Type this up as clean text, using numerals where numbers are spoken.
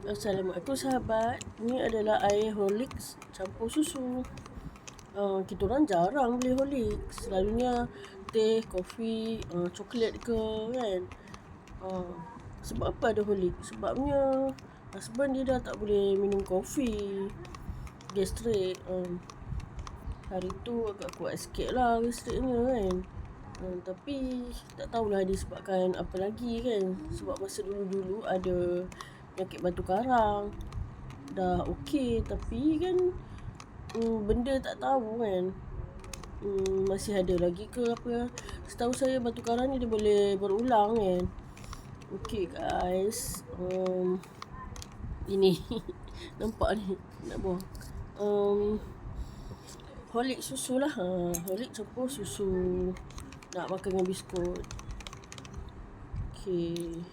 Assalamualaikum sahabat. Ini adalah air Horlicks campur susu. Kita orang jarang beli Horlicks. Selalunya teh, kopi, coklat ke kan. Sebab apa ada Horlicks? Sebabnya husband dia dah tak boleh minum kopi. Gastrik. Hari tu agak kuat sikit lah gastriknya kan. Tapi tak tahulah disebabkan apa lagi kan. Sebab masa dulu-dulu ada penyakit batu karang. Dah okey tapi kan benda tak tahu kan. Masih ada lagi ke apa. Setahu saya batu karang ni dia boleh berulang kan. Okey guys. Ini nampak ni nak buang. Horlicks susu lah. Horlicks campur susu. Nak makan dengan biskut. Okey.